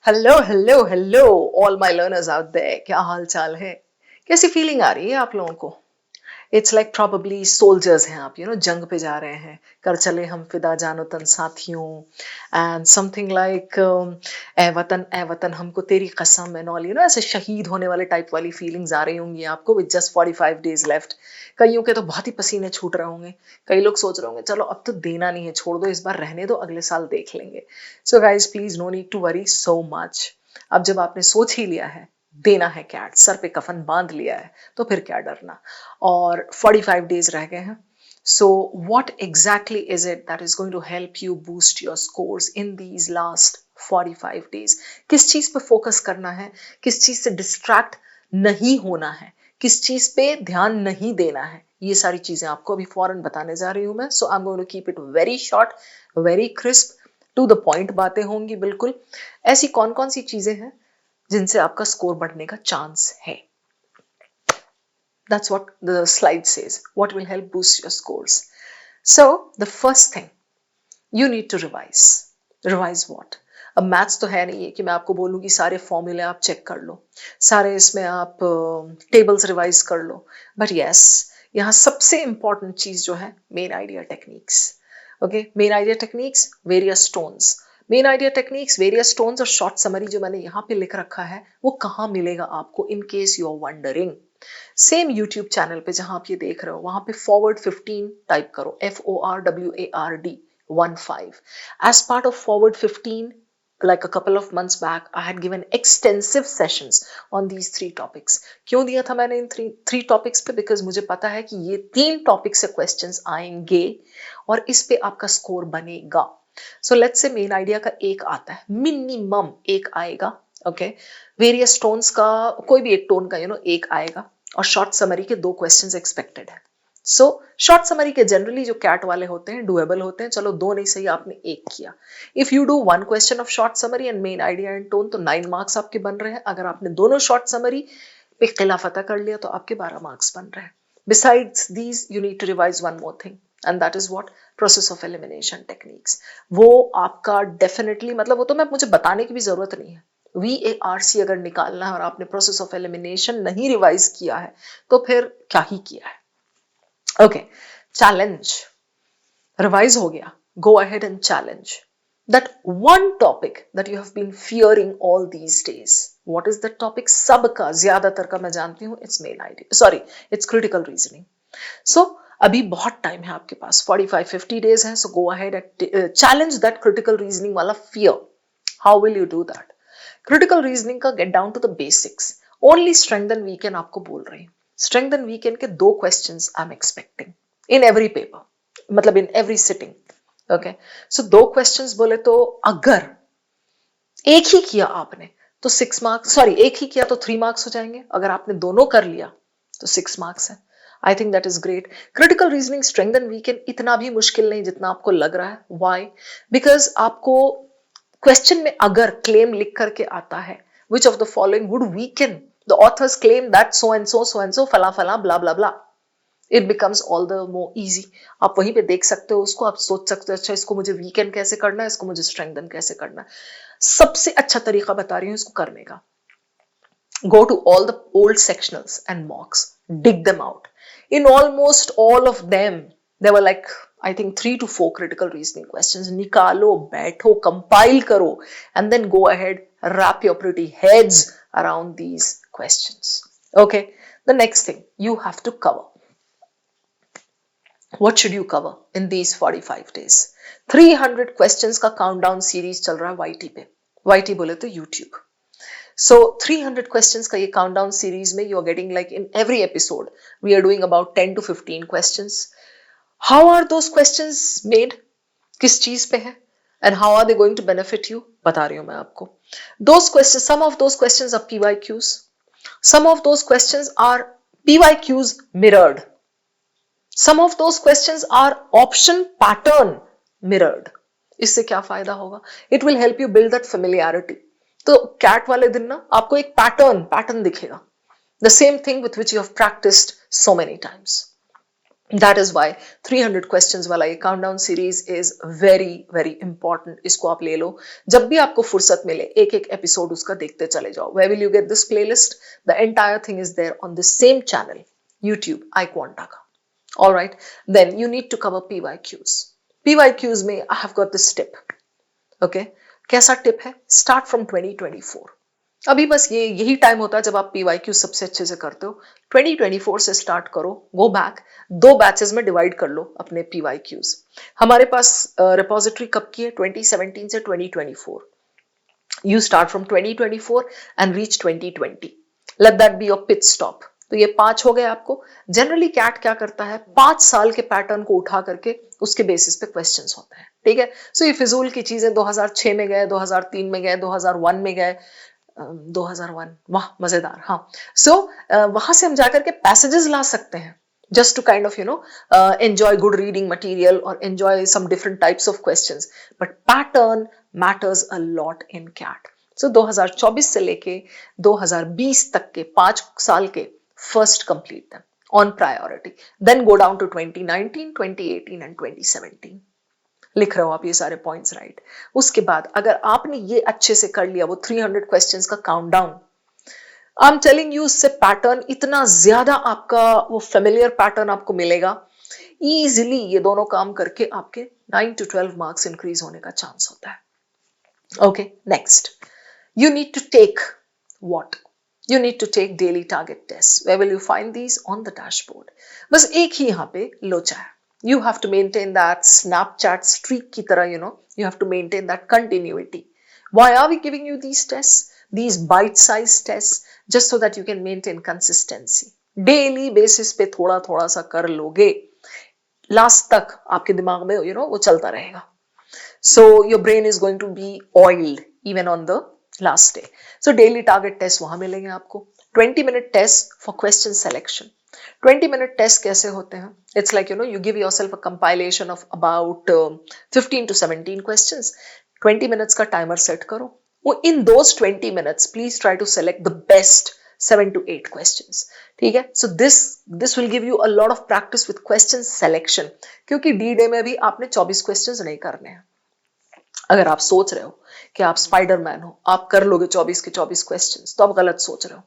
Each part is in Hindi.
Hello hello hello all my learners out there, क्या हाल चाल है? कैसी फीलिंग आ रही है आप लोगों को? इट्स लाइक प्रॉबली सोल्जर्स हैं आप, जंग पे जा रहे हैं। कर चले हम फिदा जानो तन साथियों, एंड समथिंग लाइक ए वतन हमको तेरी कसम एंड ऑल, ऐसे शहीद होने वाले टाइप वाली फीलिंग्स आ रही होंगी आपको विद जस्ट 45 डेज लेफ्ट। कईयों के तो बहुत ही पसीने छूट रहे होंगे। कई लोग सोच रहे होंगे चलो अब तो देना नहीं है, छोड़ दो, इस बार रहने दो, अगले साल देख लेंगे। So guys please no need to worry so much. अब जब आपने सोच ही लिया है देना है कैट, सर पे कफन बांध लिया है, तो फिर क्या डरना। और 45 डेज रह गए हैं। So what exactly is it that is going to help you boost your scores in these last 45 days? किस चीज पे फोकस करना है, किस चीज से डिस्ट्रैक्ट नहीं होना है, किस चीज पे ध्यान नहीं देना है, ये सारी चीजें आपको अभी फौरन बताने जा रही हूं मैं। So I am going to keep it very short, very crisp, to the point बातें होंगी बिल्कुल। ऐसी कौन कौन सी चीजें हैं जिनसे आपका स्कोर बढ़ने का चांस है? That's what the slide says. What will help boost your scores? So, the first thing, you need to revise. Revise what? अब मैथ्स तो है नहीं है कि मैं आपको बोलूँ कि सारे फॉर्मूले आप चेक कर लो, सारे इसमें आप टेबल्स रिवाइज कर लो। बट यस, यहाँ सबसे इंपॉर्टेंट चीज जो है, main idea techniques. Okay, main idea techniques, various stones. Main idea techniques, various stones और शॉर्ट समरी जो मैंने यहाँ पे लिख रखा है, वो कहाँ मिलेगा आपको, in case you are wondering. Same YouTube channel पे जहां आप ये देख रहे हो, वहां पे फॉरवर्ड 15 टाइप करो, FORWARD 15। As part of Forward 15, like a couple of months back, I had given extensive sessions on these three topics. क्यों दिया था मैंने इन थ्री टॉपिक्स पे? बिकॉज मुझे पता है कि ये 3 टॉपिक से क्वेश्चंस आएंगे और इस पे आपका स्कोर बनेगा। So let's say main idea का एक आता है, मिनिमम एक आएगा। ओके, वेरियस टोन्स का कोई भी एक टोन का एक आएगा, और शॉर्ट समरी के 2 क्वेश्चंस एक्सपेक्टेड है। सो शॉर्ट समरी के जनरली जो कैट वाले होते हैं डुएबल होते हैं, चलो 2 नहीं सही आपने एक किया। If you do 1 question of short summary and main idea and tone, तो 9 मार्क्स आपके बन रहे हैं। अगर आपने दोनों शॉर्ट समरी पे किला फतह कर लिया तो आपके 12 मार्क्स बन रहे हैं। Besides these you need to revise one more thing, and that is what, process of elimination techniques. वो आपका डेफिनेटली, मतलब वो तो मैं मुझे बताने की भी जरूरत नहीं है। VARC अगर निकालना है और आपने प्रोसेस ऑफ एलिमिनेशन नहीं रिवाइज किया है, तो फिर क्या ही किया है। ओके, चैलेंज रिवाइज हो गया, go ahead and challenge that one topic that you have been fearing all these days. What is that topic? सबका, ज्यादातर का मैं जानती हूँ, it's main idea, sorry, it's critical reasoning. So अभी बहुत टाइम है आपके पास, 45-50 days है। So go ahead and challenge that critical reasoning वाला fear. How will you do that? Critical reasoning का get down to the basics, only strength and weaken आपको बोल रही हूँ। स्ट्रेंथ एंड वीकेंड के 2 questions I am expecting in every paper, मतलब in every sitting. Okay, so 2 questions बोले तो अगर एक ही किया आपने तो 6 मार्क्स, सॉरी एक ही किया तो 3 मार्क्स हो जाएंगे। अगर आपने दोनों कर लिया तो 6 मार्क्स है। I think that is great. Critical reasoning strength and weekend इतना भी मुश्किल नहीं जितना आपको लग रहा है। व्हाई? बिकॉज आपको क्वेश्चन में अगर क्लेम लिख करके आता है, which of the following would weaken the author's claim that so and so फला फला blah blah blah, it becomes all the more easy. आप वहीं पे देख सकते हो उसको, आप सोच सकते हो अच्छा इसको मुझे वीकेंड कैसे करना है, इसको मुझे स्ट्रेंथन कैसे करना है। सबसे अच्छा तरीका बता रही हूँ इसको करने का, go to all the old sectionals and mocks, dig them out. In almost all of them, there were like, I think 3 to 4 critical reasoning questions. Nikalo, baitho, compile karo, and then go ahead, wrap your pretty heads around these questions. Okay, the next thing you have to cover. What should you cover in these 45 days? 300 questions का countdown series चल रहा है YT पे। YT बोले तो YouTube. So 300 questions का ये countdown series में you are getting, like in every episode we are doing about 10 to 15 questions. How are those questions made? किस चीज पे है? And how are they going to benefit you? बता रही हूँ मैं आपको। Those questions, some of those questions are PYQs. Some of those questions are PYQs mirrored. Some of those questions are option pattern mirrored. इससे क्या फायदा होगा? It will help you build that familiarity. तो कैट वाले दिन ना आपको एक पैटर्न दिखेगा, the same thing with which you have practised so many times. That is why 300 questions वाला ये countdown series is very very important. इसको आप ले लो, जब भी आपको फुर्सत मिले एक एक एपिसोड उसका देखते चले जाओ. Where will you get this playlist? The entire thing is there on the same channel, YouTube iQuanta का. All right, then you need to cover PYQs. PYQs में I have got this tip. Okay, कैसा टिप है? Start from 2024. अभी बस यही टाइम होता है जब आप PYQ सबसे अच्छे से करते हो. 2024 से स्टार्ट करो, गो बैक, 2 बैचेस में डिवाइड कर लो अपने PYQs. हमारे पास रिपोजिटरी कब की है? 2017 से 2024. You start from 2024 and reach 2020. Let that be your pit stop. तो ये 5 हो गए आपको. जनरली कैट क्या करता है, 5 साल के पैटर्न को उठा करके उसके बेसिस पे क्वेश्चंस होते हैं. ठीक है, सो ये फिजूल की चीजें 2006 में गए, 2003 में गए, 2001 में गए. 2001, वाह मजेदार. हाँ, सो वहां से हम जाकर के पैसेजेस ला सकते हैं just to kind of enjoy good reading material or enjoy some different types of questions, but pattern matters a lot in CAT. So 2024 से लेके 2020 तक के 5 साल के first complete them on priority, then go down to 2019, 2018 and 2017. लिख रहे हो आप ये सारे पॉइंट्स, राइट? उसके बाद अगर आपने ये अच्छे से कर लिया वो 300 क्वेश्चंस का countdown, I am telling you, उससे पैटर्न इतना ज्यादा आपका वो फेमिलियर पैटर्न आपको मिलेगा. इजीली ये दोनों काम करके आपके 9 to 12 मार्क्स इंक्रीज होने का चांस होता है. Okay, next, you need to take what? You need to take daily target tests. Where will you find these? On the dashboard. बस एक ही यहाँ पे लोचा है. You have to maintain that Snapchat streak की तरह, you have to maintain that continuity. Why are we giving you these tests? These bite-sized tests, just so that you can maintain consistency. Daily basis पे थोड़ा थोड़ा सा कर लोगे, लास्ट तक आपके दिमाग में वो चलता रहेगा. So your brain is going to be oiled even on the last day. So daily target test वहां मिलेंगे आपको. 20-minute test for question selection. 20-minute test कैसे होते हैं? It's like you give yourself a compilation of about 15 to 17 questions. 20 minutes का timer set करो. In those 20 minutes, please try to select the best 7 to 8 questions. ठीक है? So this will give you a lot of practice with question selection. क्योंकि D-Day में भी आपने 24 questions नहीं करने हैं. अगर आप सोच रहे हो कि आप स्पाइडरमैन हो, आप कर लोगे 24 के 24 क्वेश्चंस, तो आप गलत सोच रहे हो.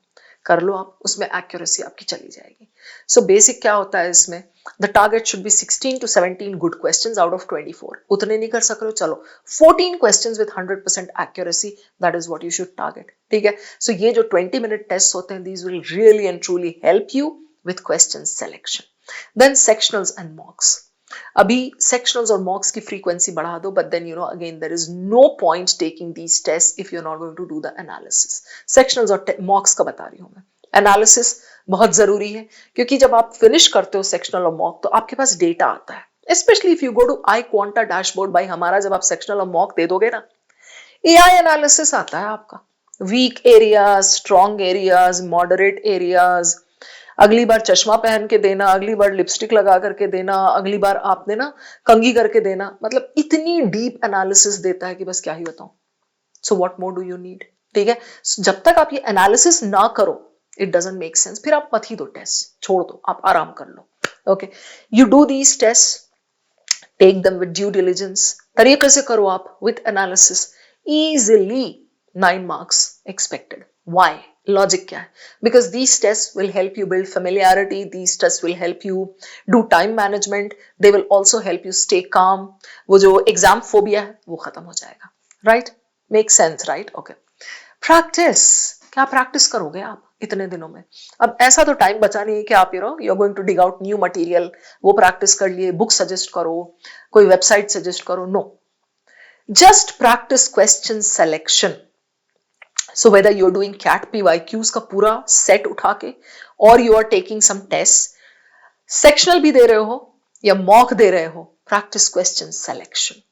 कर लो आप, उसमें एक्यूरेसी आपकी चली जाएगी. सो बेसिक क्या होता है इसमें, the target should be 16 to 17 good questions out of 24. उतने नहीं कर सक रहे हो, चलो 14 questions with 100% accuracy, that is what you should target. ठीक है, सो ये जो 20-minute टेस्ट होते हैं, these will really and truly help you with question selection. Then sectionals and mocks. अभी सेक्शनल्स और मॉक्स की फ्रीक्वेंसी बढ़ा दो, but then again there is no point taking these test if you are not going to do the analysis. Sectionals और मॉक्स का बता रही हूं मैं. एनालिसिस बहुत जरूरी है, क्योंकि जब आप फिनिश करते हो सेक्शनल और मॉक, तो आपके पास डेटा आता है. Specially if you go to iQuanta dashboard by हमारा, जब आप सेक्शनल और मॉक दे दोगे ना, एआई एनालिसिस आता है आपका. Weak areas, strong areas, moderate areas. अगली बार चश्मा पहन के देना, अगली बार लिपस्टिक लगा करके देना, अगली बार आपने ना कंघी करके देना, मतलब इतनी डीप एनालिसिस देता है कि बस क्या ही बताऊं. So what more do you need? ठीक है, जब तक आप ये एनालिसिस ना करो, इट डजंट मेक सेंस. फिर आप मत ही दो टेस्ट, छोड़ दो, आप आराम कर लो. Okay, you do these test, take them with due diligence. तरीके से करो आप with analysis. easily 9 marks expected. Why? Logic क्या है? Because these tests will help you build familiarity. These tests will help you do time management. They will also help you stay calm. वो जो exam phobia है वो खत्म हो जाएगा. Right? Makes sense, right? Okay. Practice. क्या practice करोगे आप इतने दिनों में? अब ऐसा तो टाइम बचा नहीं है कि आप you're going to dig out new material. वो practice कर लिए, book suggest करो, कोई website suggest करो. No. Just practice question selection. So whether you're doing CAT PYQs का पूरा set उठा के, or you are taking some tests, sectional भी दे रहे हो या mock दे रहे हो, practice question selection.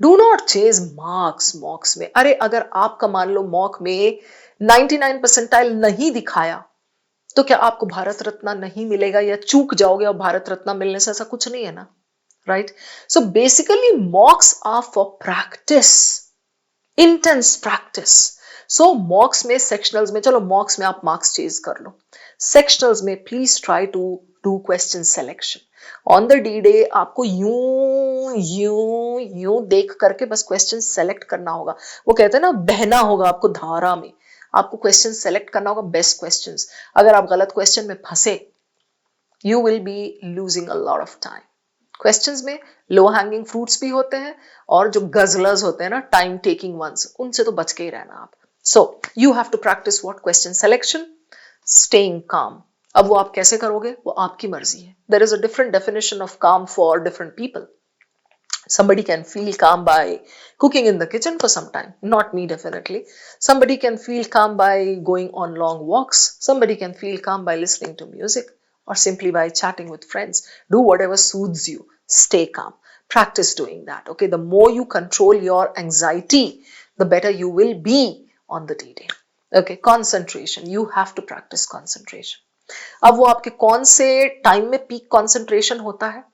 Do not chase mocks में. अरे अगर आपका मान लो mock में 99 percentile नहीं दिखाया, तो क्या आपको भारत रत्न नहीं मिलेगा या चूक जाओगे और भारत रत्न मिलने से ऐसा कुछ नहीं है ना. Right? So basically mocks are for practice, intense practice. सो मॉक्स में, सेक्शनल्स में, चलो मॉक्स में आप मार्क्स चेज कर लो, सेक्शनल्स में please try to do question selection. On the D day आपको यूं यूं यूं देख करके बस क्वेश्चन सेलेक्ट करना होगा। वो कहते हैं ना, बहना होगा आपको धारा में, आपको क्वेश्चन सेलेक्ट करना होगा, बेस्ट क्वेश्चंस। अगर आप गलत क्वेश्चन में फंसे, you will be losing a lot of time। Questions में लो हैंगिंग फ्रूट्स भी होते हैं और जो गजलर्स होते हैं ना, टाइम टेकिंग वंस, उनसे तो बच के ही रहना आप। So you have to practise what, question selection, staying calm. अब वो आप कैसे करोगे, वो आपकी मर्जी है। There is a different definition of kaam for different people. Somebody can feel calm by cooking in the kitchen for some time, not me definitely. Somebody can feel calm by going on long walks. Somebody can feel calm by listening to music or simply by chatting with friends. Do whatever soothes you. Stay calm. Practice doing that. Okay, the more you control your anxiety, the better you will be on the D-Day. Okay, concentration. You have to practice concentration. अब वो आपके कौन से टाइम में पीक कंसंट्रेशन होता है?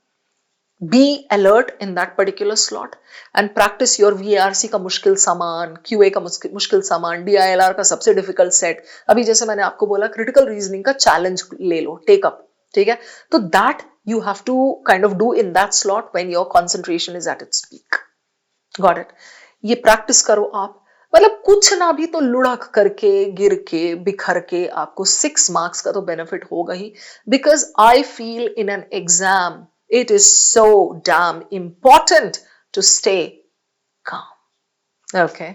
Be alert in that particular slot and practice your VARC का मुश्किल सामान, QA का मुश्किल सामान, DILR का सबसे डिफिकल्ट सेट। अभी जैसे मैंने आपको बोला, क्रिटिकल रीजनिंग का चैलेंज ले लो, टेक अप, ठीक है? तो that you have to kind of do in that slot when your concentration is at its peak. Got it? ये प्रैक्टिस करो आप, मतलब कुछ ना भी तो लुढ़क करके, गिर के, बिखर के आपको 6 मार्क्स का तो बेनिफिट होगा ही। Because I feel in an exam it is so damn important to stay calm. Okay,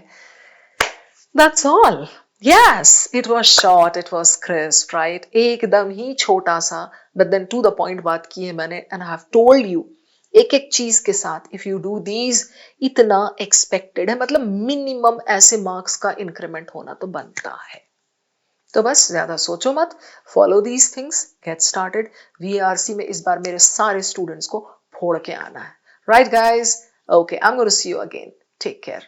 that's all. Yes, it was short, it was crisp, right? एकदम ही छोटा सा, but then to the point बात की है मैंने, and I have told you एक एक चीज के साथ if you do these, इतना expected है, मतलब मिनिमम ऐसे मार्क्स का इंक्रीमेंट होना तो बनता है। तो बस ज्यादा सोचो मत, follow these things, get started. VRC में इस बार मेरे सारे स्टूडेंट्स को फोड़ के आना है। Right guys? Okay, I am going to see you again. Take care.